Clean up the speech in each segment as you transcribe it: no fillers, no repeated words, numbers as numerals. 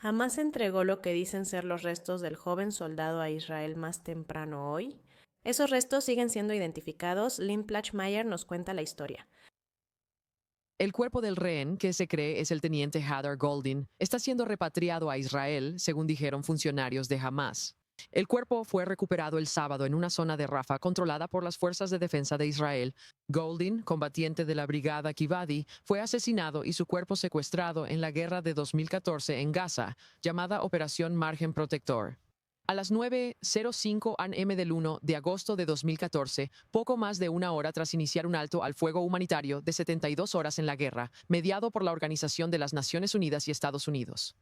¿Jamás entregó lo que dicen ser los restos del joven soldado a Israel más temprano hoy? Esos restos siguen siendo identificados. Lynn Plachmeyer nos cuenta la historia. El cuerpo del rehén, que se cree es el teniente Hadar Goldin, está siendo repatriado a Israel, según dijeron funcionarios de Hamas. El cuerpo fue recuperado el sábado en una zona de Rafah controlada por las Fuerzas de Defensa de Israel. Goldin, combatiente de la brigada Kivadi, fue asesinado y su cuerpo secuestrado en la guerra de 2014 en Gaza, llamada Operación Margen Protector. A las 9:05 am del 1 de agosto de 2014, poco más de una hora tras iniciar un alto al fuego humanitario de 72 horas en la guerra, mediado por la Organización de las Naciones Unidas y Estados Unidos.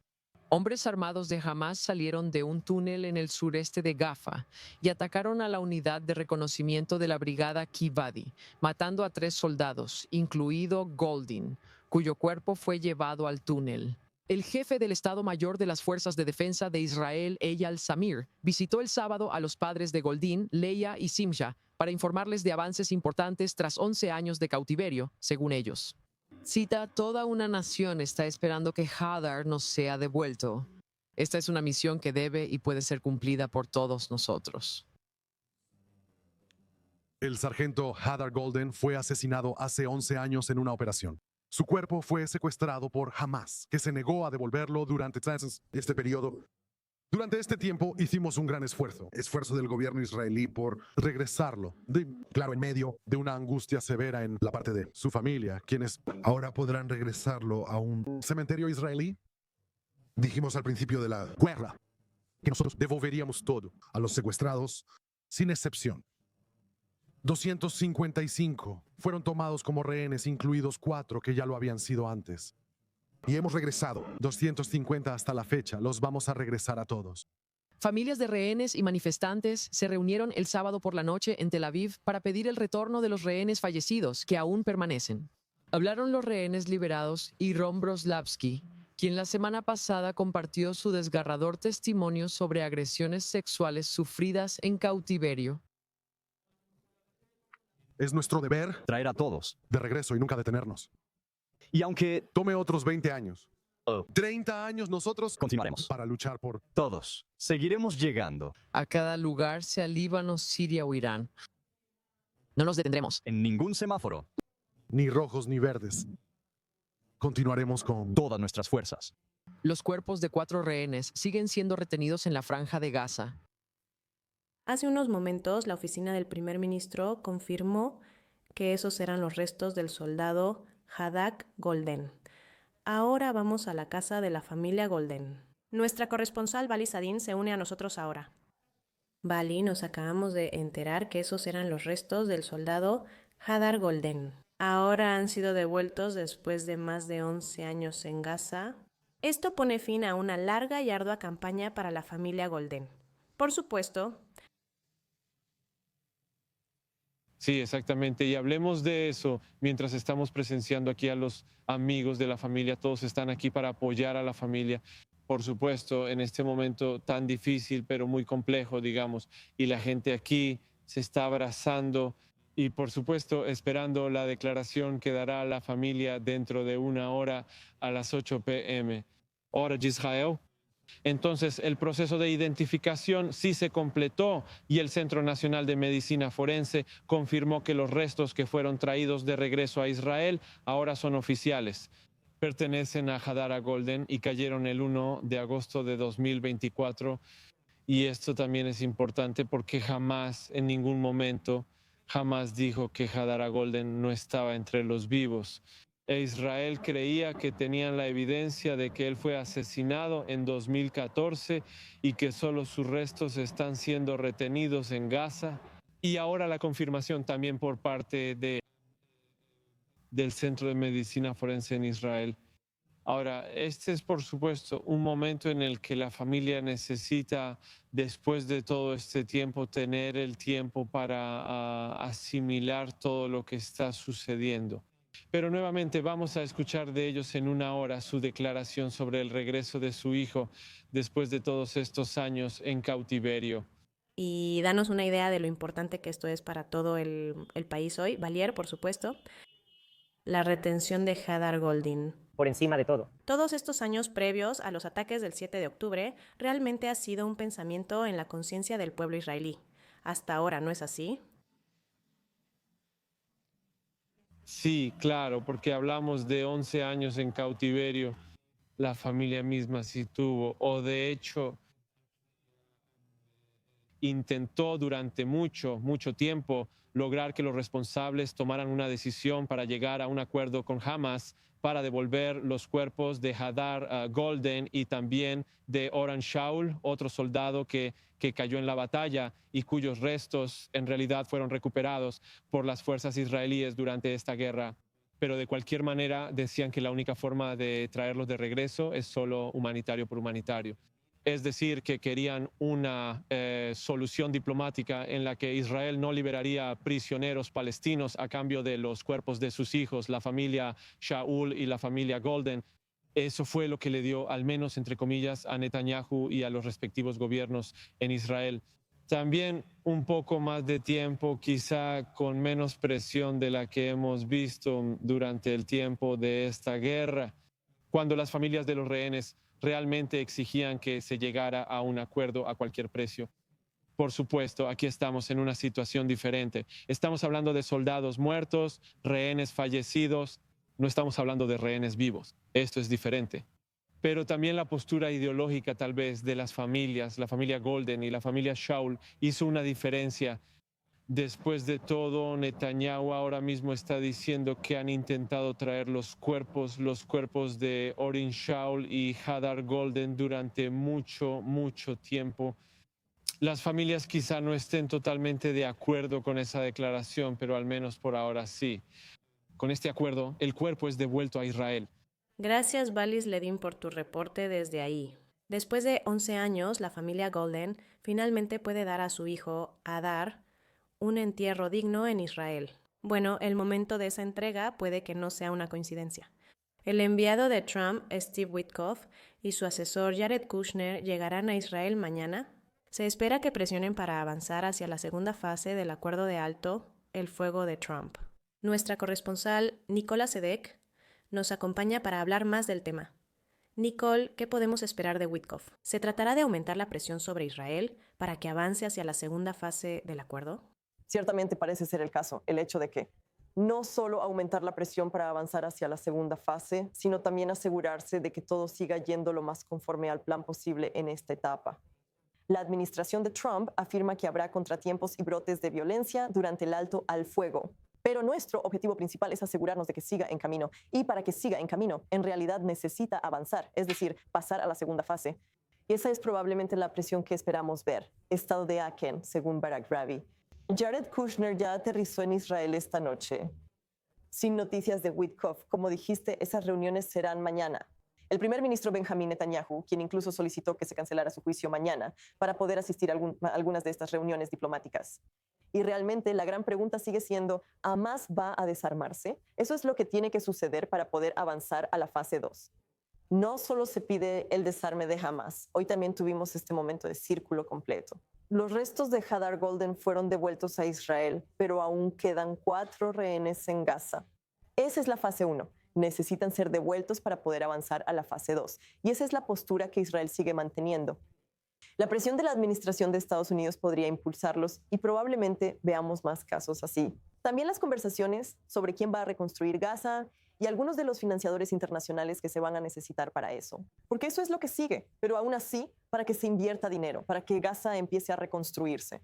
Hombres armados de Hamas salieron de un túnel en el sureste de Gafa y atacaron a la unidad de reconocimiento de la brigada Kivadi, matando a 3 soldados, incluido Goldin, cuyo cuerpo fue llevado al túnel. El jefe del Estado Mayor de las Fuerzas de Defensa de Israel, Eyal Samir, visitó el sábado a los padres de Goldin, Leia y Simcha, para informarles de avances importantes tras 11 años de cautiverio, según ellos. Cita: toda una nación está esperando que Hadar nos sea devuelto. Esta es una misión que debe y puede ser cumplida por todos nosotros. El sargento Hadar Goldin fue asesinado hace 11 años en una operación. Su cuerpo fue secuestrado por Hamas, que se negó a devolverlo durante este periodo. Durante este tiempo hicimos un gran esfuerzo del gobierno israelí por regresarlo, claro, en medio de una angustia severa en la parte de su familia, quienes ahora podrán regresarlo a un cementerio israelí. Dijimos al principio de la guerra que nosotros devolveríamos todo a los secuestrados, sin excepción. 255 fueron tomados como rehenes, incluidos 4 que ya lo habían sido antes. Y hemos regresado 250 hasta la fecha. Los vamos a regresar a todos. Familias de rehenes y manifestantes se reunieron el sábado por la noche en Tel Aviv para pedir el retorno de los rehenes fallecidos que aún permanecen. Hablaron los rehenes liberados y Ron Broslavsky, quien la semana pasada compartió su desgarrador testimonio sobre agresiones sexuales sufridas en cautiverio. Es nuestro deber traer a todos de regreso y nunca detenernos. Y aunque tome otros 20 años, 30 años, nosotros continuaremos para luchar por todos. Seguiremos llegando a cada lugar, sea Líbano, Siria o Irán. No nos detendremos en ningún semáforo, ni rojos ni verdes. Continuaremos con todas nuestras fuerzas. Los cuerpos de 4 rehenes siguen siendo retenidos en la franja de Gaza. Hace unos momentos, la oficina del primer ministro confirmó que esos eran los restos del soldado Hadar Goldin. Ahora vamos a la casa de la familia Goldin. Nuestra corresponsal Bali Sadin se une a nosotros ahora. Bali, nos acabamos de enterar que esos eran los restos del soldado Hadar Goldin. Ahora han sido devueltos después de más de 11 años en Gaza. Esto pone fin a una larga y ardua campaña para la familia Goldin. Por supuesto. Sí, exactamente. Y hablemos de eso mientras estamos presenciando aquí a los amigos de la familia. Todos están aquí para apoyar a la familia. Por supuesto, en este momento tan difícil, pero muy complejo, digamos. Y la gente aquí se está abrazando y, por supuesto, esperando la declaración que dará la familia dentro de una hora a las 8 p.m. hora de Israel. Entonces, el proceso de identificación sí se completó y el Centro Nacional de Medicina Forense confirmó que los restos que fueron traídos de regreso a Israel ahora son oficiales. Pertenecen a Hadar Goldin y cayeron el 1 de agosto de 2024. Y esto también es importante porque jamás, en ningún momento, jamás dijo que Hadar Goldin no estaba entre los vivos. Israel creía que tenían la evidencia de que él fue asesinado en 2014 y que solo sus restos están siendo retenidos en Gaza. Y ahora la confirmación también por parte del Centro de Medicina Forense en Israel. Ahora, este es por supuesto un momento en el que la familia necesita, después de todo este tiempo, tener el tiempo para asimilar todo lo que está sucediendo. Pero nuevamente vamos a escuchar de ellos en una hora su declaración sobre el regreso de su hijo después de todos estos años en cautiverio. Y danos una idea de lo importante que esto es para todo el país hoy. Valier, por supuesto. La retención de Hadar Goldin. por encima de todo. Todos estos años previos a los ataques del 7 de octubre realmente ha sido un pensamiento en la conciencia del pueblo israelí. Hasta ahora, ¿no es así? Sí, claro, porque hablamos de 11 años en cautiverio. La familia misma sí tuvo, o de hecho intentó durante mucho tiempo lograr que los responsables tomaran una decisión para llegar a un acuerdo con Hamas para devolver los cuerpos de Hadar Golden y también de Oran Shaul, otro soldado que cayó en la batalla y cuyos restos en realidad fueron recuperados por las fuerzas israelíes durante esta guerra. Pero de cualquier manera decían que la única forma de traerlos de regreso es solo humanitario por humanitario. Es decir, que querían una solución diplomática en la que Israel no liberaría prisioneros palestinos a cambio de los cuerpos de sus hijos, la familia Shaul y la familia Golden. Eso fue lo que le dio, al menos entre comillas, a Netanyahu y a los respectivos gobiernos en Israel. También un poco más de tiempo, quizá con menos presión de la que hemos visto durante el tiempo de esta guerra, cuando las familias de los rehenes realmente exigían que se llegara a un acuerdo a cualquier precio. Por supuesto, aquí estamos en una situación diferente. Estamos hablando de soldados muertos, rehenes fallecidos, no estamos hablando de rehenes vivos. Esto es diferente. Pero también la postura ideológica tal vez de las familias, la familia Golden y la familia Shaul, hizo una diferencia. Después de todo, Netanyahu ahora mismo está diciendo que han intentado traer los cuerpos de Oren Shaul y Hadar Golden durante mucho tiempo. Las familias quizá no estén totalmente de acuerdo con esa declaración, pero al menos por ahora sí. Con este acuerdo, el cuerpo es devuelto a Israel. Gracias, Balis Ledin, por tu reporte desde ahí. Después de 11 años, la familia Golden finalmente puede dar a su hijo, Hadar, un entierro digno en Israel. Bueno, el momento de esa entrega puede que no sea una coincidencia. El enviado de Trump, Steve Witkoff, y su asesor Jared Kushner llegarán a Israel mañana. Se espera que presionen para avanzar hacia la segunda fase del acuerdo de alto el fuego de Trump. Nuestra corresponsal, Nicola Sedek, nos acompaña para hablar más del tema. Nicole, ¿qué podemos esperar de Witkoff? ¿Se tratará de aumentar la presión sobre Israel para que avance hacia la segunda fase del acuerdo? Ciertamente parece ser el caso, el hecho de que no solo aumentar la presión para avanzar hacia la segunda fase, sino también asegurarse de que todo siga yendo lo más conforme al plan posible en esta etapa. La administración de Trump afirma que habrá contratiempos y brotes de violencia durante el alto al fuego. Pero nuestro objetivo principal es asegurarnos de que siga en camino. Y para que siga en camino, en realidad necesita avanzar, es decir, pasar a la segunda fase. Y esa es probablemente la presión que esperamos ver. Estado de Aachen, según Barak Ravi. Jared Kushner ya aterrizó en Israel esta noche. Sin noticias de Witkoff, como dijiste, esas reuniones serán mañana. El primer ministro Benjamin Netanyahu, quien incluso solicitó que se cancelara su juicio mañana para poder asistir a algunas de estas reuniones diplomáticas. Y realmente la gran pregunta sigue siendo, ¿Hamas va a desarmarse? Eso es lo que tiene que suceder para poder avanzar a la fase 2. No solo se pide el desarme de Hamas, hoy también tuvimos este momento de círculo completo. Los restos de Hadar Golden fueron devueltos a Israel, pero aún quedan 4 rehenes en Gaza. Esa es la fase 1. Necesitan ser devueltos para poder avanzar a la fase 2. Y esa es la postura que Israel sigue manteniendo. La presión de la administración de Estados Unidos podría impulsarlos y probablemente veamos más casos así. También las conversaciones sobre quién va a reconstruir Gaza y algunos de los financiadores internacionales que se van a necesitar para eso. Porque eso es lo que sigue, pero aún así, para que se invierta dinero, para que Gaza empiece a reconstruirse.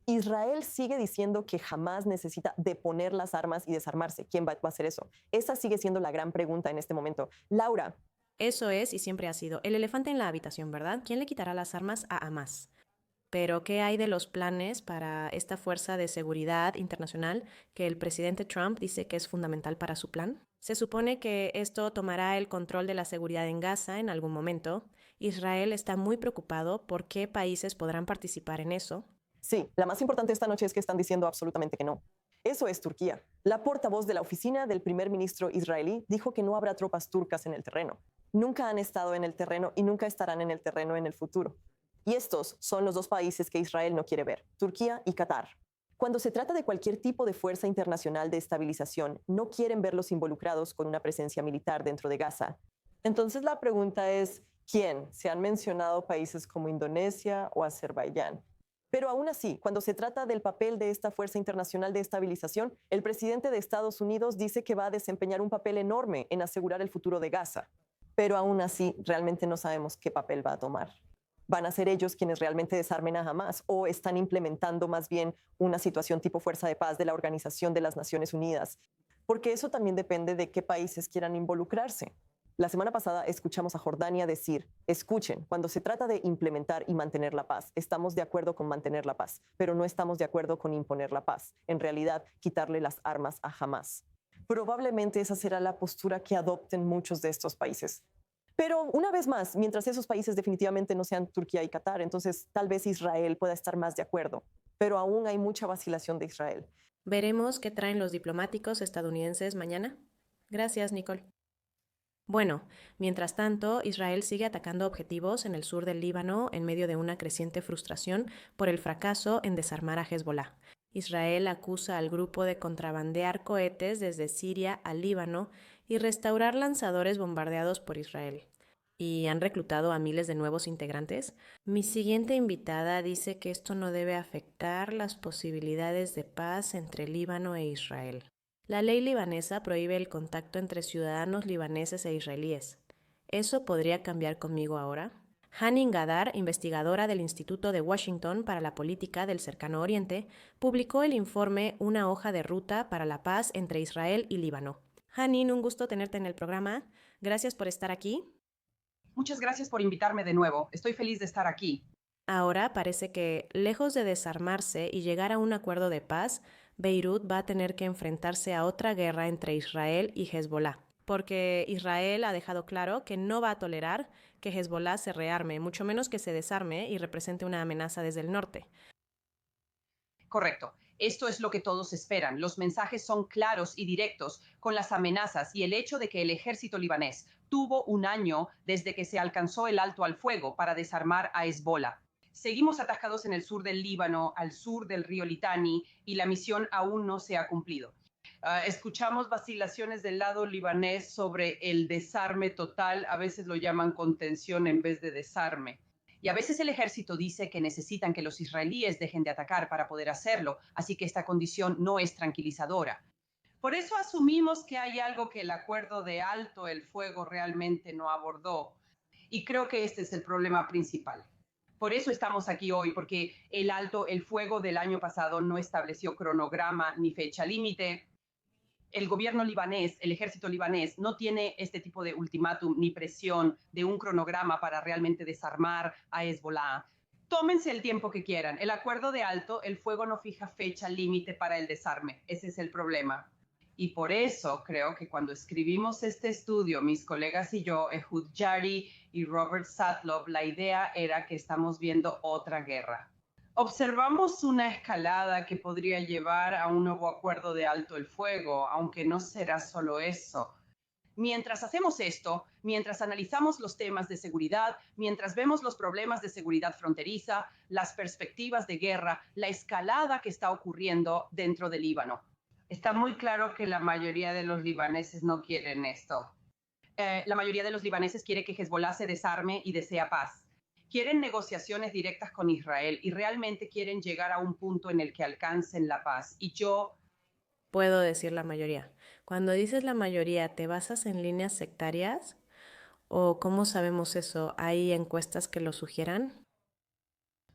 Israel sigue diciendo que jamás necesita deponer las armas y desarmarse. ¿Quién va a hacer eso? Esa sigue siendo la gran pregunta en este momento. Laura. Eso es y siempre ha sido el elefante en la habitación, ¿verdad? ¿Quién le quitará las armas a Hamas? Pero, ¿qué hay de los planes para esta fuerza de seguridad internacional que el presidente Trump dice que es fundamental para su plan? Se supone que esto tomará el control de la seguridad en Gaza en algún momento. Israel está muy preocupado por qué países podrán participar en eso. Sí, la más importante esta noche es que están diciendo absolutamente que no. Eso es Turquía. La portavoz de la oficina del primer ministro israelí dijo que no habrá tropas turcas en el terreno. Nunca han estado en el terreno y nunca estarán en el terreno en el futuro. Y estos son los 2 países que Israel no quiere ver, Turquía y Qatar. Cuando se trata de cualquier tipo de fuerza internacional de estabilización, no quieren verlos involucrados con una presencia militar dentro de Gaza. Entonces la pregunta es, ¿quién? Se han mencionado países como Indonesia o Azerbaiyán. Pero aún así, cuando se trata del papel de esta fuerza internacional de estabilización, el presidente de Estados Unidos dice que va a desempeñar un papel enorme en asegurar el futuro de Gaza. Pero aún así, realmente no sabemos qué papel va a tomar. ¿Van a ser ellos quienes realmente desarmen a Hamás o están implementando más bien una situación tipo fuerza de paz de la Organización de las Naciones Unidas? Porque eso también depende de qué países quieran involucrarse. La semana pasada escuchamos a Jordania decir, escuchen, cuando se trata de implementar y mantener la paz, estamos de acuerdo con mantener la paz, pero no estamos de acuerdo con imponer la paz. En realidad, quitarle las armas a Hamás. Probablemente esa será la postura que adopten muchos de estos países. Pero una vez más, mientras esos países definitivamente no sean Turquía y Qatar, entonces tal vez Israel pueda estar más de acuerdo. Pero aún hay mucha vacilación de Israel. Veremos qué traen los diplomáticos estadounidenses mañana. Gracias, Nicole. Bueno, mientras tanto, Israel sigue atacando objetivos en el sur del Líbano en medio de una creciente frustración por el fracaso en desarmar a Hezbollah. Israel acusa al grupo de contrabandear cohetes desde Siria al Líbano y restaurar lanzadores bombardeados por Israel. ¿Y han reclutado a miles de nuevos integrantes? Mi siguiente invitada dice que esto no debe afectar las posibilidades de paz entre Líbano e Israel. La ley libanesa prohíbe el contacto entre ciudadanos libaneses e israelíes. ¿Eso podría cambiar conmigo ahora? Hanin Gadar, investigadora del Instituto de Washington para la Política del Cercano Oriente, publicó el informe Una hoja de ruta para la paz entre Israel y Líbano. Hanin, un gusto tenerte en el programa. Gracias por estar aquí. Muchas gracias por invitarme de nuevo. Estoy feliz de estar aquí. Ahora parece que, lejos de desarmarse y llegar a un acuerdo de paz, Beirut va a tener que enfrentarse a otra guerra entre Israel y Hezbollah, porque Israel ha dejado claro que no va a tolerar que Hezbollah se rearme, mucho menos que se desarme y represente una amenaza desde el norte. Correcto. Esto es lo que todos esperan. Los mensajes son claros y directos con las amenazas y el hecho de que el ejército libanés tuvo un año desde que se alcanzó el alto al fuego para desarmar a Hezbollah. Seguimos atacados en el sur del Líbano, al sur del río Litani, y la misión aún no se ha cumplido. Escuchamos vacilaciones del lado libanés sobre el desarme total, a veces lo llaman contención en vez de desarme. Y a veces el ejército dice que necesitan que los israelíes dejen de atacar para poder hacerlo, así que esta condición no es tranquilizadora. Por eso asumimos que hay algo que el acuerdo de alto el fuego realmente no abordó. Y creo que este es el problema principal. Por eso estamos aquí hoy, porque el alto el fuego del año pasado no estableció cronograma ni fecha límite. El gobierno libanés, el ejército libanés, no tiene este tipo de ultimátum ni presión de un cronograma para realmente desarmar a Hezbollah. Tómense el tiempo que quieran. El acuerdo de alto el fuego no fija fecha límite para el desarme. Ese es el problema. Y por eso creo que cuando escribimos este estudio, mis colegas y yo, Ehud Yari y Robert Satlov, la idea era que estamos viendo otra guerra. Observamos una escalada que podría llevar a un nuevo acuerdo de alto el fuego, aunque no será solo eso. Mientras hacemos esto, mientras analizamos los temas de seguridad, mientras vemos los problemas de seguridad fronteriza, las perspectivas de guerra, la escalada que está ocurriendo dentro del Líbano. Está muy claro que la mayoría de los libaneses no quieren esto. La mayoría de los libaneses quiere que Hezbollah se desarme y desea paz. Quieren negociaciones directas con Israel y realmente quieren llegar a un punto en el que alcancen la paz. Y yo... Puedo decir la mayoría. Cuando dices la mayoría, ¿te basas en líneas sectarias? ¿O cómo sabemos eso? ¿Hay encuestas que lo sugieran?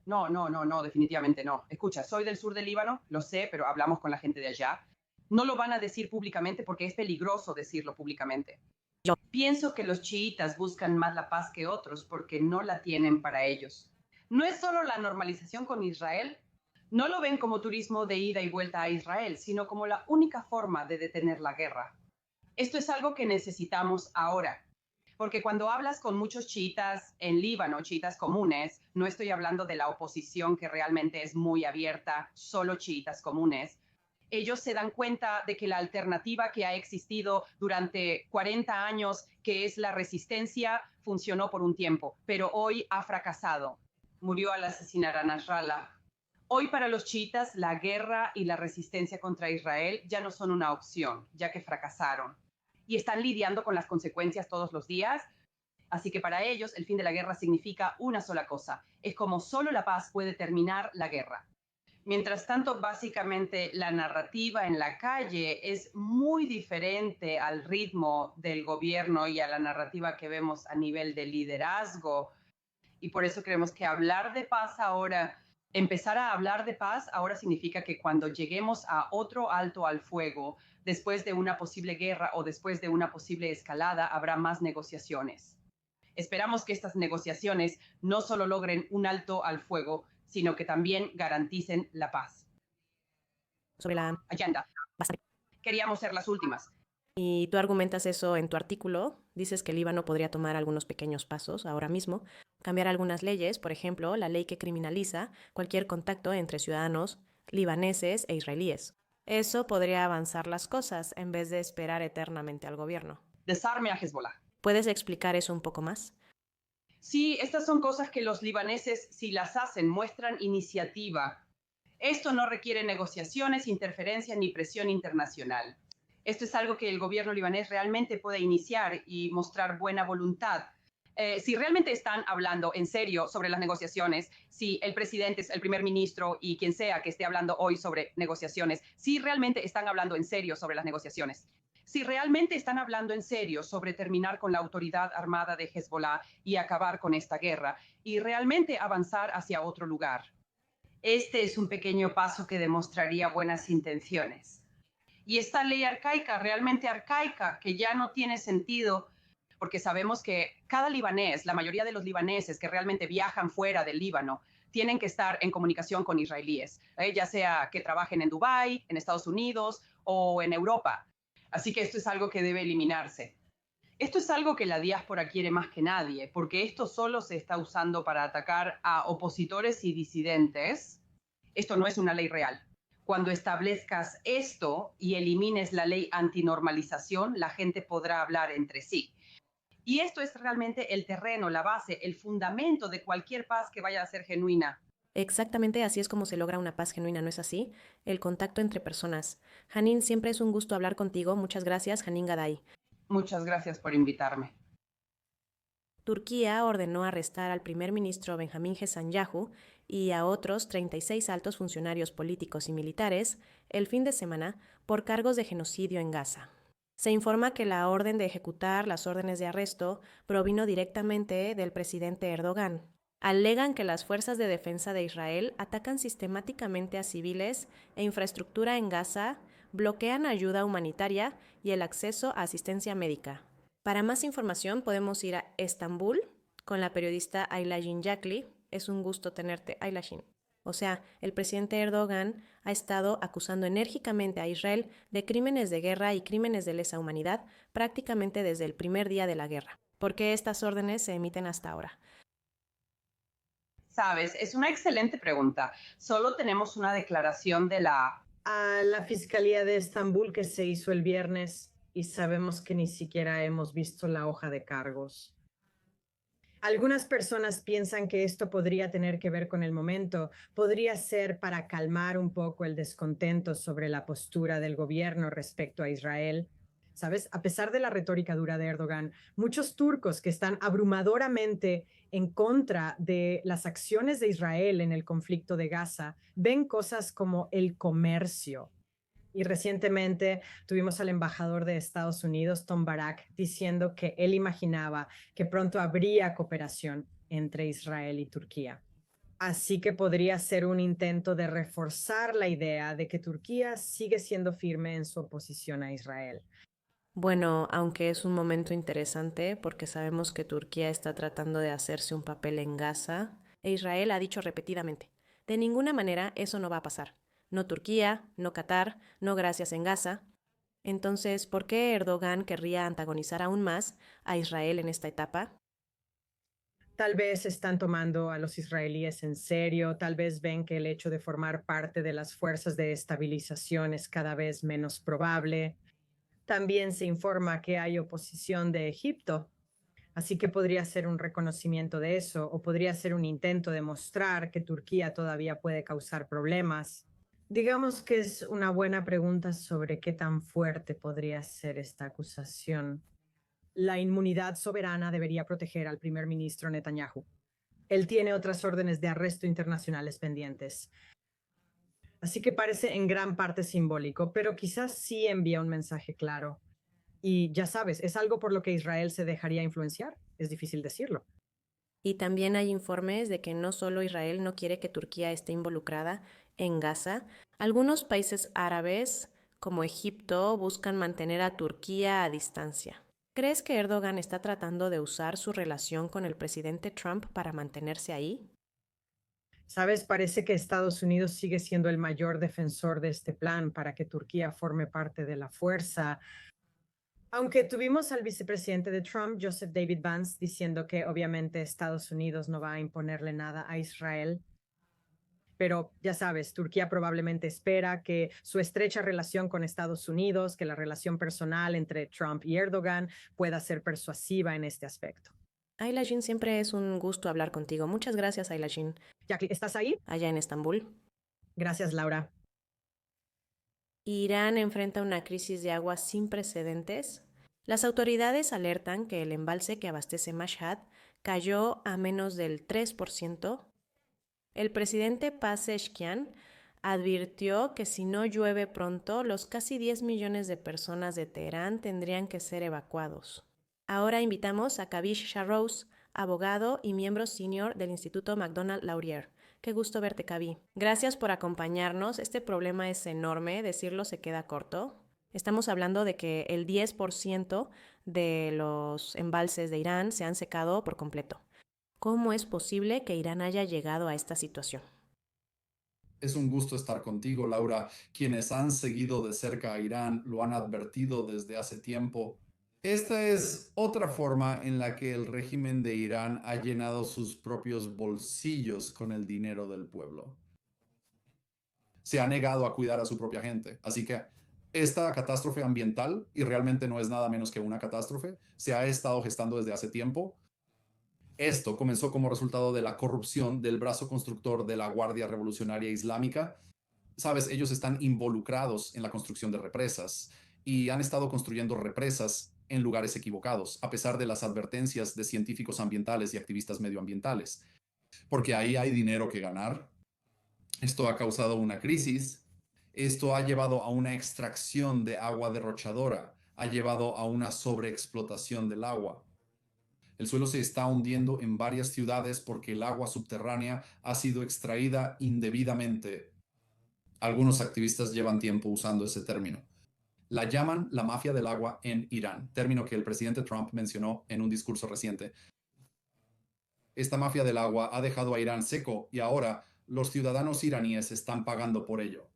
No, definitivamente no. Escucha, soy del sur del Líbano, lo sé, pero hablamos con la gente de allá. No lo van a decir públicamente porque es peligroso decirlo públicamente. Yo pienso que los chiitas buscan más la paz que otros porque no la tienen para ellos. No es solo la normalización con Israel, no lo ven como turismo de ida y vuelta a Israel, sino como la única forma de detener la guerra. Esto es algo que necesitamos ahora, porque cuando hablas con muchos chiitas en Líbano, chiitas comunes, no estoy hablando de la oposición que realmente es muy abierta, solo chiitas comunes. Ellos se dan cuenta de que la alternativa que ha existido durante 40 años, que es la resistencia, funcionó por un tiempo, pero hoy ha fracasado. Murió al asesinar a Nasrallah. Hoy para los chiitas la guerra y la resistencia contra Israel ya no son una opción, ya que fracasaron. Y están lidiando con las consecuencias todos los días. Así que para ellos el fin de la guerra significa una sola cosa. Es como solo la paz puede terminar la guerra. Mientras tanto, básicamente la narrativa en la calle es muy diferente al ritmo del gobierno y a la narrativa que vemos a nivel de liderazgo. Y por eso creemos que hablar de paz ahora, empezar a hablar de paz ahora significa que cuando lleguemos a otro alto al fuego, después de una posible guerra o después de una posible escalada, habrá más negociaciones. Esperamos que estas negociaciones no solo logren un alto al fuego, sino que también garanticen la paz. Sobre la Agenda. bastante. Queríamos ser las últimas. Y tú argumentas eso en tu artículo. Dices que el Líbano podría tomar algunos pequeños pasos ahora mismo, cambiar algunas leyes, por ejemplo, la ley que criminaliza cualquier contacto entre ciudadanos libaneses e israelíes. Eso podría avanzar las cosas en vez de esperar eternamente al gobierno. Desarme a Hezbollah. ¿Puedes explicar eso un poco más? Sí, estas son cosas que los libaneses, si las hacen, muestran iniciativa. Esto no requiere negociaciones, interferencia ni presión internacional. Esto es algo que el gobierno libanés realmente puede iniciar y mostrar buena voluntad. Si realmente están hablando en serio sobre las negociaciones, si el presidente, el primer ministro y quien sea que esté hablando hoy sobre negociaciones, si realmente están hablando en serio sobre las negociaciones, si realmente están hablando en serio sobre terminar con la autoridad armada de Hezbollah y acabar con esta guerra y realmente avanzar hacia otro lugar. Este es un pequeño paso que demostraría buenas intenciones. Y esta ley arcaica, realmente arcaica, que ya no tiene sentido, porque sabemos que cada libanés, la mayoría de los libaneses que realmente viajan fuera del Líbano, tienen que estar en comunicación con israelíes, ya sea que trabajen en Dubái, en Estados Unidos o en Europa. Así que esto es algo que debe eliminarse. Esto es algo que la diáspora quiere más que nadie, porque esto solo se está usando para atacar a opositores y disidentes. Esto no es una ley real. Cuando establezcas esto y elimines la ley antinormalización, la gente podrá hablar entre sí. Y esto es realmente el terreno, la base, el fundamento de cualquier paz que vaya a ser genuina. Exactamente así es como se logra una paz genuina, ¿no es así? El contacto entre personas. Janine, siempre es un gusto hablar contigo. Muchas gracias, Janine Gaday. Muchas gracias por invitarme. Turquía ordenó arrestar al primer ministro Benjamín Netanyahu y a otros 36 altos funcionarios políticos y militares el fin de semana por cargos de genocidio en Gaza. Se informa que la orden de ejecutar las órdenes de arresto provino directamente del presidente Erdogan. Alegan que las fuerzas de defensa de Israel atacan sistemáticamente a civiles e infraestructura en Gaza, bloquean ayuda humanitaria y el acceso a asistencia médica. Para más información podemos ir a Estambul con la periodista Ayla Yakli. Es un gusto tenerte, Ayla. O sea, el presidente Erdogan ha estado acusando enérgicamente a Israel de crímenes de guerra y crímenes de lesa humanidad prácticamente desde el primer día de la guerra. ¿Por qué estas órdenes se emiten hasta ahora? Sabes, es una excelente pregunta. Solo tenemos una declaración de la Fiscalía de Estambul que se hizo el viernes y sabemos que ni siquiera hemos visto la hoja de cargos. Algunas personas piensan que esto podría tener que ver con el momento, podría ser para calmar un poco el descontento sobre la postura del gobierno respecto a Israel. ¿Sabes? A pesar de la retórica dura de Erdogan, muchos turcos que están abrumadoramente en contra de las acciones de Israel en el conflicto de Gaza ven cosas como el comercio. Y recientemente tuvimos al embajador de Estados Unidos, Tom Barak, diciendo que él imaginaba que pronto habría cooperación entre Israel y Turquía. Así que podría ser un intento de reforzar la idea de que Turquía sigue siendo firme en su oposición a Israel. Bueno, aunque es un momento interesante porque sabemos que Turquía está tratando de hacerse un papel en Gaza, e Israel ha dicho repetidamente, de ninguna manera eso no va a pasar. No Turquía, no Qatar, no gracias en Gaza. Entonces, ¿por qué Erdogan querría antagonizar aún más a Israel en esta etapa? Tal vez están tomando a los israelíes en serio, tal vez ven que el hecho de formar parte de las fuerzas de estabilización es cada vez menos probable. También se informa que hay oposición de Egipto. Así que podría ser un reconocimiento de eso, o podría ser un intento de mostrar que Turquía todavía puede causar problemas. Digamos que es una buena pregunta sobre qué tan fuerte podría ser esta acusación. La inmunidad soberana debería proteger al primer ministro Netanyahu. Él tiene otras órdenes de arresto internacionales pendientes. Así que parece en gran parte simbólico, pero quizás sí envía un mensaje claro. Y ya sabes, es algo por lo que Israel se dejaría influenciar. Es difícil decirlo. Y también hay informes de que no solo Israel no quiere que Turquía esté involucrada en Gaza, algunos países árabes, como Egipto, buscan mantener a Turquía a distancia. ¿Crees que Erdogan está tratando de usar su relación con el presidente Trump para mantenerse ahí? Sabes, parece que Estados Unidos sigue siendo el mayor defensor de este plan para que Turquía forme parte de la fuerza. Aunque tuvimos al vicepresidente de Trump, Joseph David Vance, diciendo que obviamente Estados Unidos no va a imponerle nada a Israel. Pero ya sabes, Turquía probablemente espera que su estrecha relación con Estados Unidos, que la relación personal entre Trump y Erdogan pueda ser persuasiva en este aspecto. Ayla Jean, siempre es un gusto hablar contigo. Muchas gracias, Ayla Jean, Jackie, ¿estás ahí? allá en Estambul. Gracias, Laura. Irán enfrenta una crisis de agua sin precedentes. Las autoridades alertan que el embalse que abastece Mashhad cayó a menos del 3%. El presidente Pezeshkian advirtió que si no llueve pronto, los casi 10 millones de personas de Teherán tendrían que ser evacuados. Ahora invitamos a Kavish Sharrouz, abogado y miembro senior del Instituto McDonald Laurier. Qué gusto verte, Kavi. Gracias por acompañarnos. Este problema es enorme, decirlo se queda corto. Estamos hablando de que el 10% de los embalses de Irán se han secado por completo. ¿Cómo es posible que Irán haya llegado a esta situación? Es un gusto estar contigo, Laura. Quienes han seguido de cerca a Irán lo han advertido desde hace tiempo. Esta es otra forma en la que el régimen de Irán ha llenado sus propios bolsillos con el dinero del pueblo. Se ha negado a cuidar a su propia gente. Así que esta catástrofe ambiental, y realmente no es nada menos que una catástrofe, se ha estado gestando desde hace tiempo. Esto comenzó como resultado de la corrupción del brazo constructor de la Guardia Revolucionaria Islámica. Sabes, ellos están involucrados en la construcción de represas y han estado construyendo represas en lugares equivocados, a pesar de las advertencias de científicos ambientales y activistas medioambientales, porque ahí hay dinero que ganar. Esto ha causado una crisis. Esto ha llevado a una extracción de agua derrochadora, ha llevado a una sobreexplotación del agua. El suelo se está hundiendo en varias ciudades porque el agua subterránea ha sido extraída indebidamente. Algunos activistas llevan tiempo usando ese término. La llaman la mafia del agua en Irán, término que el presidente Trump mencionó en un discurso reciente. Esta mafia del agua ha dejado a Irán seco y ahora los ciudadanos iraníes están pagando por ello.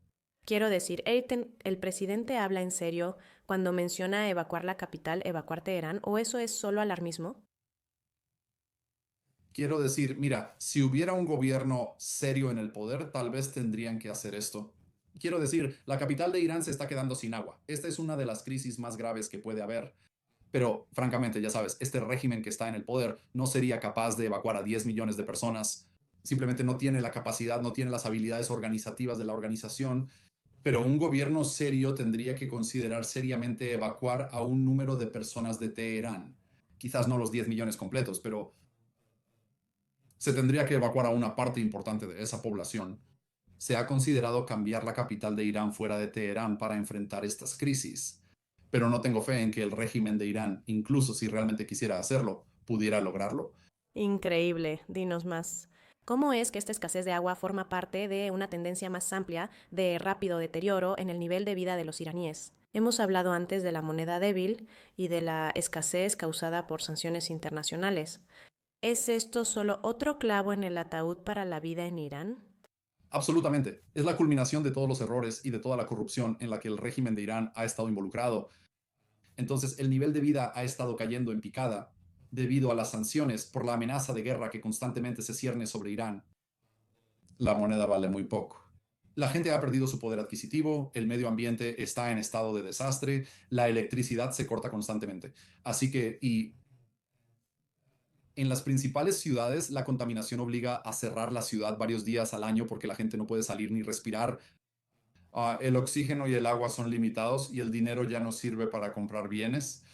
Quiero decir, ¿el presidente habla en serio cuando menciona evacuar la capital, evacuar Teherán, o eso es solo alarmismo? Quiero decir, mira, si hubiera un gobierno serio en el poder, tal vez tendrían que hacer esto. Quiero decir, la capital de Irán se está quedando sin agua. Esta es una de las crisis más graves que puede haber. Pero, francamente, ya sabes, este régimen que está en el poder no sería capaz de evacuar a 10 millones de personas. Simplemente no tiene la capacidad, no tiene las habilidades organizativas de la organización. Pero un gobierno serio tendría que considerar seriamente evacuar a un número de personas de Teherán. Quizás no los 10 millones completos, pero se tendría que evacuar a una parte importante de esa población. Se ha considerado cambiar la capital de Irán fuera de Teherán para enfrentar estas crisis, pero no tengo fe en que el régimen de Irán, incluso si realmente quisiera hacerlo, pudiera lograrlo. Increíble, dinos más. ¿Cómo es que esta escasez de agua forma parte de una tendencia más amplia de rápido deterioro en el nivel de vida de los iraníes? Hemos hablado antes de la moneda débil y de la escasez causada por sanciones internacionales. ¿Es esto solo otro clavo en el ataúd para la vida en Irán? Absolutamente. Es la culminación de todos los errores y de toda la corrupción en la que el régimen de Irán ha estado involucrado. Entonces, el nivel de vida ha estado cayendo en picada debido a las sanciones por la amenaza de guerra que constantemente se cierne sobre Irán. La moneda vale muy poco. La gente ha perdido su poder adquisitivo, el medio ambiente está en estado de desastre, la electricidad se corta constantemente. Así que, y En las principales ciudades, la contaminación obliga a cerrar la ciudad varios días al año porque la gente no puede salir ni respirar. El oxígeno y el agua son limitados y el dinero ya no sirve para comprar bienes.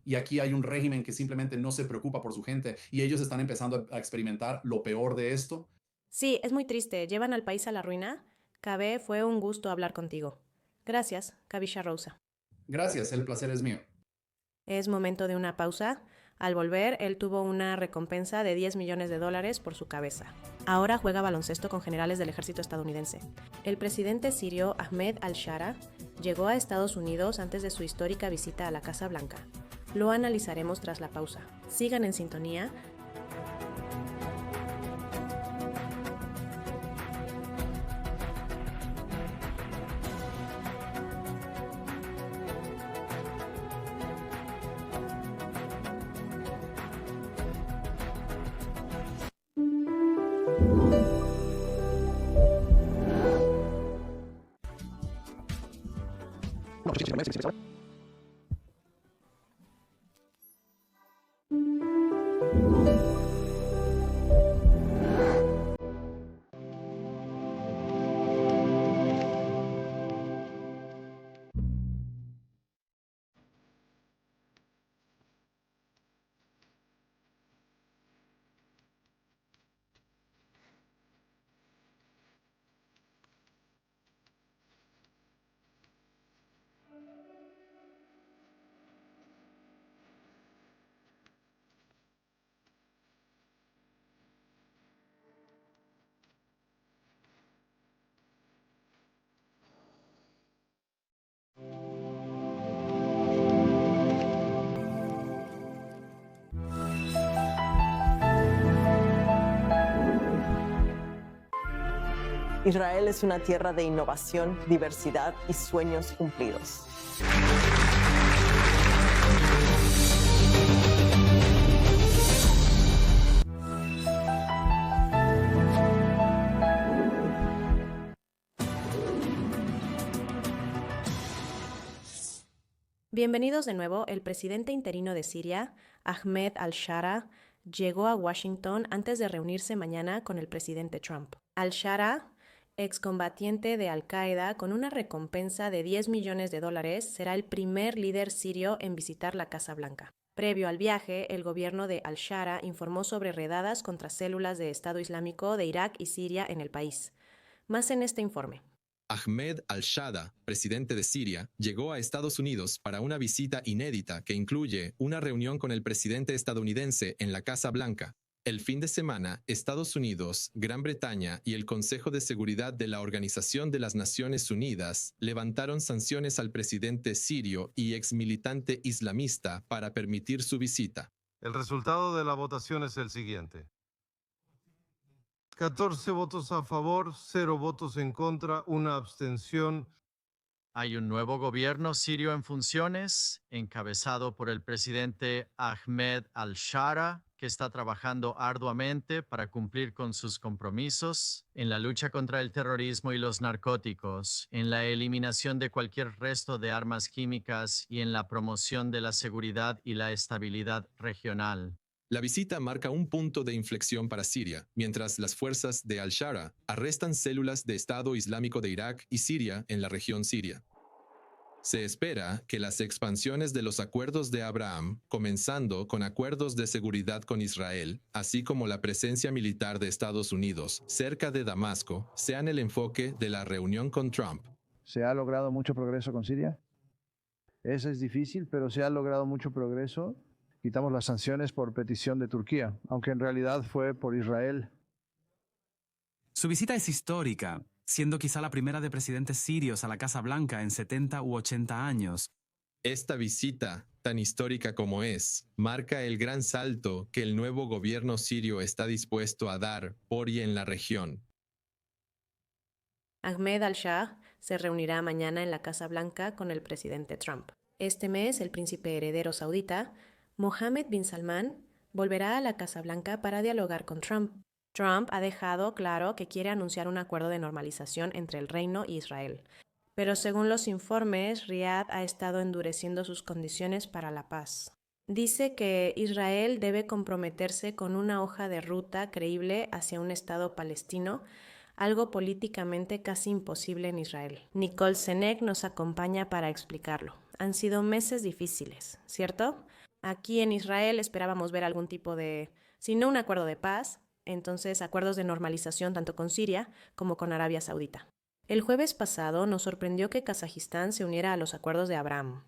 Y aquí hay un régimen que simplemente no se preocupa por su gente y ellos están empezando a experimentar lo peor de esto. Sí, es muy triste. ¿Llevan al país a la ruina? Cabe, fue un gusto hablar contigo. Gracias, Kavisha Rosa. Gracias, el placer es mío. Es momento de una pausa. Al volver, él tuvo una recompensa de $10 millones por su cabeza. Ahora juega baloncesto con generales del ejército estadounidense. El presidente sirio Ahmed al-Shara llegó a Estados Unidos antes de su histórica visita a la Casa Blanca. Lo analizaremos tras la pausa. Sigan en sintonía. Israel es una tierra de innovación, diversidad y sueños cumplidos. Bienvenidos de nuevo. El presidente interino de Siria, Ahmed al-Shara, llegó a Washington antes de reunirse mañana con el presidente Trump. Al-Shara, excombatiente de Al-Qaeda con una recompensa de $10 millones, será el primer líder sirio en visitar la Casa Blanca. Previo al viaje, el gobierno de Al-Shara informó sobre redadas contra células de Estado Islámico de Irak y Siria en el país. Más en este informe. Ahmed al-Shara, presidente de Siria, llegó a Estados Unidos para una visita inédita que incluye una reunión con el presidente estadounidense en la Casa Blanca. El fin de semana, Estados Unidos, Gran Bretaña y el Consejo de Seguridad de la Organización de las Naciones Unidas levantaron sanciones al presidente sirio y exmilitante islamista para permitir su visita. El resultado de la votación es el siguiente. 14 votos a favor, 0 votos en contra, 1 abstención. Hay un nuevo gobierno sirio en funciones, encabezado por el presidente Ahmed al-Shara, que está trabajando arduamente para cumplir con sus compromisos en la lucha contra el terrorismo y los narcóticos, en la eliminación de cualquier resto de armas químicas y en la promoción de la seguridad y la estabilidad regional. La visita marca un punto de inflexión para Siria, mientras las fuerzas de al-Shara arrestan células de Estado Islámico de Irak y Siria en la región siria. Se espera que las expansiones de los acuerdos de Abraham, comenzando con acuerdos de seguridad con Israel, así como la presencia militar de Estados Unidos cerca de Damasco, sean el enfoque de la reunión con Trump. ¿Se ha logrado mucho progreso con Siria? Eso es difícil, pero se ha logrado mucho progreso. Quitamos las sanciones por petición de Turquía, aunque en realidad fue por Israel. Su visita es histórica, siendo quizá la primera de presidentes sirios a la Casa Blanca en 70 u 80 años. Esta visita, tan histórica como es, marca el gran salto que el nuevo gobierno sirio está dispuesto a dar por y en la región. Ahmed al-Shah se reunirá mañana en la Casa Blanca con el presidente Trump. Este mes, el príncipe heredero saudita, Mohammed bin Salman, volverá a la Casa Blanca para dialogar con Trump. Trump ha dejado claro que quiere anunciar un acuerdo de normalización entre el Reino y Israel. Pero según los informes, Riad ha estado endureciendo sus condiciones para la paz. Dice que Israel debe comprometerse con una hoja de ruta creíble hacia un Estado palestino, algo políticamente casi imposible en Israel. Nicole Senek nos acompaña para explicarlo. Han sido meses difíciles, ¿cierto? Aquí en Israel esperábamos ver algún tipo de, si no un acuerdo de paz, entonces acuerdos de normalización tanto con Siria como con Arabia Saudita. El jueves pasado nos sorprendió que Kazajistán se uniera a los acuerdos de Abraham.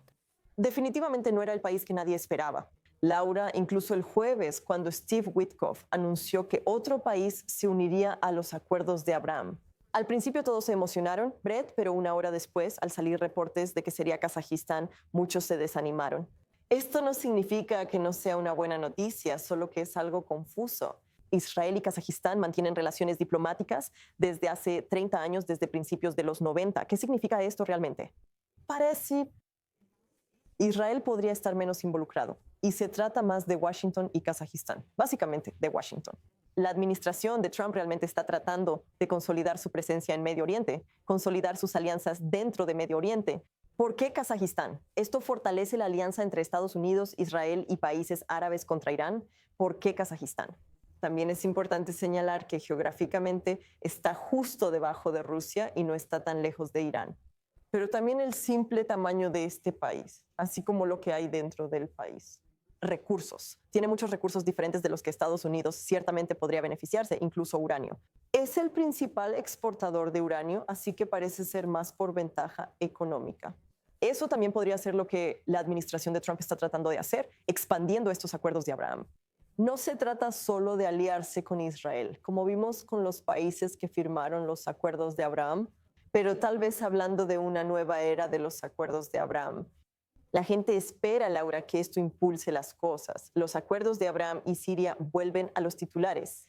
Definitivamente no era el país que nadie esperaba. Laura, incluso el jueves, cuando Steve Witkoff anunció que otro país se uniría a los acuerdos de Abraham. Al principio todos se emocionaron, Brett, pero una hora después, al salir reportes de que sería Kazajistán, muchos se desanimaron. Esto no significa que no sea una buena noticia, solo que es algo confuso. Israel y Kazajistán mantienen relaciones diplomáticas desde hace 30 años, desde principios de los 90. ¿Qué significa esto realmente? Parece Israel podría estar menos involucrado y se trata más de Washington y Kazajistán, básicamente de Washington. La administración de Trump realmente está tratando de consolidar su presencia en Medio Oriente, consolidar sus alianzas dentro de Medio Oriente. ¿Por qué Kazajistán? ¿Esto fortalece la alianza entre Estados Unidos, Israel y países árabes contra Irán? ¿Por qué Kazajistán? También es importante señalar que geográficamente está justo debajo de Rusia y no está tan lejos de Irán. Pero también el simple tamaño de este país, así como lo que hay dentro del país. Recursos. Tiene muchos recursos diferentes de los que Estados Unidos ciertamente podría beneficiarse, incluso uranio. Es el principal exportador de uranio, así que parece ser más por ventaja económica. Eso también podría ser lo que la administración de Trump está tratando de hacer, expandiendo estos acuerdos de Abraham. No se trata solo de aliarse con Israel, como vimos con los países que firmaron los acuerdos de Abraham, pero tal vez hablando de una nueva era de los acuerdos de Abraham. La gente espera, Laura, que esto impulse las cosas. Los acuerdos de Abraham y Siria vuelven a los titulares.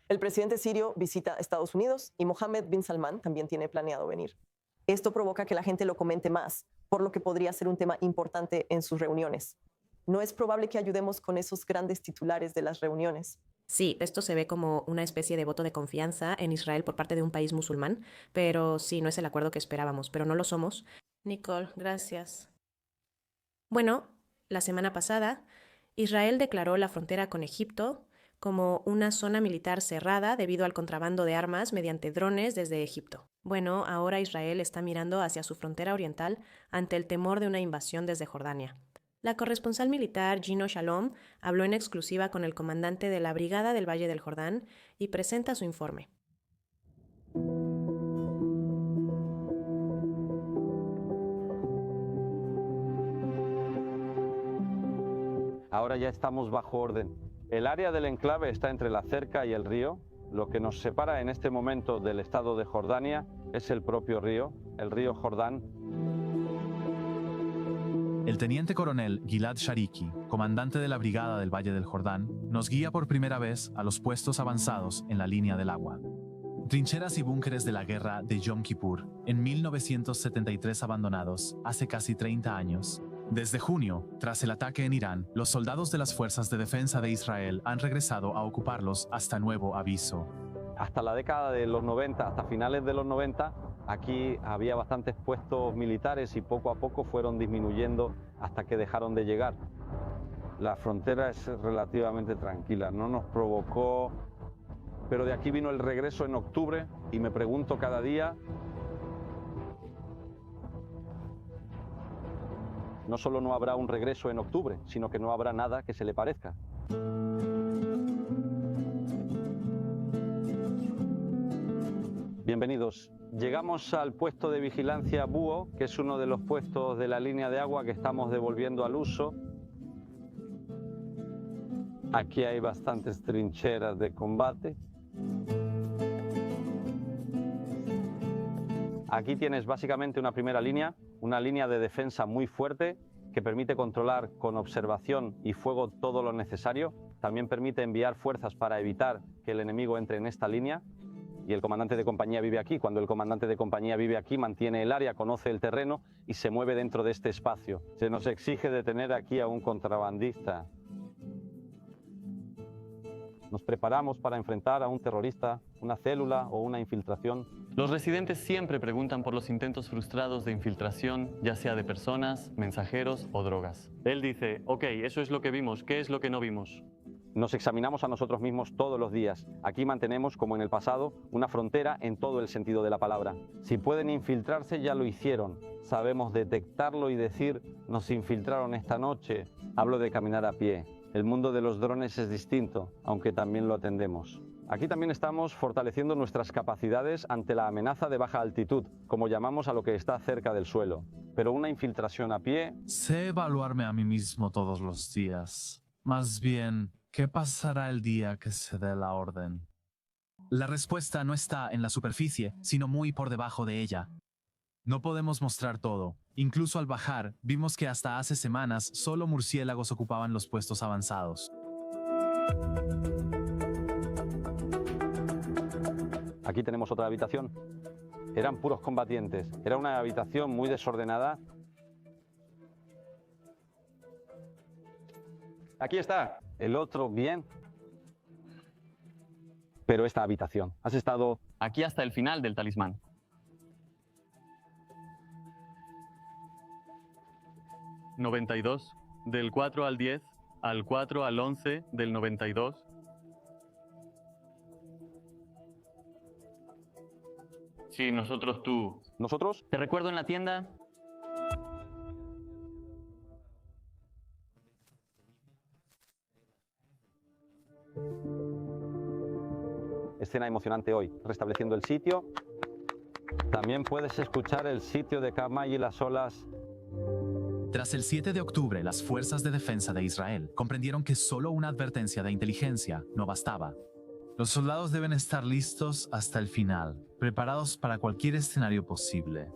El presidente sirio visita Estados Unidos y Mohammed bin Salman también tiene planeado venir. Esto provoca que la gente lo comente más, por lo que podría ser un tema importante en sus reuniones. No es probable que ayudemos con esos grandes titulares de las reuniones. Sí, esto se ve como una especie de voto de confianza en Israel por parte de un país musulmán, pero sí, no es el acuerdo que esperábamos, pero no lo somos. Nicole, gracias. Bueno, la semana pasada, Israel declaró la frontera con Egipto como una zona militar cerrada debido al contrabando de armas mediante drones desde Egipto. Bueno, ahora Israel está mirando hacia su frontera oriental ante el temor de una invasión desde Jordania. La corresponsal militar Gino Shalom habló en exclusiva con el comandante de la Brigada del Valle del Jordán y presenta su informe. Ahora ya estamos bajo orden. El área del enclave está entre la cerca y el río. Lo que nos separa en este momento del estado de Jordania es el propio río, el río Jordán. El teniente coronel Gilad Shariki, comandante de la Brigada del Valle del Jordán, nos guía por primera vez a los puestos avanzados en la línea del agua. Trincheras y búnkeres de la guerra de Yom Kippur, en 1973 abandonados, hace casi 30 años. Desde junio, tras el ataque en Irán, los soldados de las Fuerzas de Defensa de Israel han regresado a ocuparlos hasta nuevo aviso. Hasta la década de los 90, hasta finales de los 90, aquí había bastantes puestos militares y poco a poco fueron disminuyendo hasta que dejaron de llegar. La frontera es relativamente tranquila, no nos provocó, pero de aquí vino el regreso en octubre y me pregunto cada día, no solo no habrá un regreso en octubre, sino que no habrá nada que se le parezca. Bienvenidos. Llegamos al puesto de vigilancia Búho, que es uno de los puestos de la línea de agua que estamos devolviendo al uso. Aquí hay bastantes trincheras de combate. Aquí tienes básicamente una primera línea, una línea de defensa muy fuerte que permite controlar con observación y fuego todo lo necesario. También permite enviar fuerzas para evitar que el enemigo entre en esta línea. Y el comandante de compañía vive aquí. Cuando el comandante de compañía vive aquí, mantiene el área, conoce el terreno y se mueve dentro de este espacio. Se nos exige detener aquí a un contrabandista. Nos preparamos para enfrentar a un terrorista, una célula o una infiltración. Los residentes siempre preguntan por los intentos frustrados de infiltración, ya sea de personas, mensajeros o drogas. Él dice, ok, eso es lo que vimos, ¿qué es lo que no vimos? Nos examinamos a nosotros mismos todos los días. Aquí mantenemos, como en el pasado, una frontera en todo el sentido de la palabra. Si pueden infiltrarse, ya lo hicieron. Sabemos detectarlo y decir, nos infiltraron esta noche. Hablo de caminar a pie. El mundo de los drones es distinto, aunque también lo atendemos. Aquí también estamos fortaleciendo nuestras capacidades ante la amenaza de baja altitud, como llamamos a lo que está cerca del suelo. Pero una infiltración a pie... Sé evaluarme a mí mismo todos los días. Más bien, ¿qué pasará el día que se dé la orden? La respuesta no está en la superficie, sino muy por debajo de ella. No podemos mostrar todo. Incluso al bajar, vimos que hasta hace semanas solo murciélagos ocupaban los puestos avanzados. Aquí tenemos otra habitación. Eran puros combatientes. Era una habitación muy desordenada. Aquí está. El otro bien. Pero esta habitación. Has estado... Aquí hasta el final del talismán. ¿92? Del 4 al 10, al 4 al 11 del 92. Sí, nosotros, tú. ¿Nosotros? Te recuerdo en la tienda. Escena emocionante hoy, restableciendo el sitio. También puedes escuchar el sitio de Kamai y las olas. Tras el 7 de octubre, las fuerzas de defensa de Israel comprendieron que solo una advertencia de inteligencia no bastaba. Los soldados deben estar listos hasta el final, preparados para cualquier escenario posible.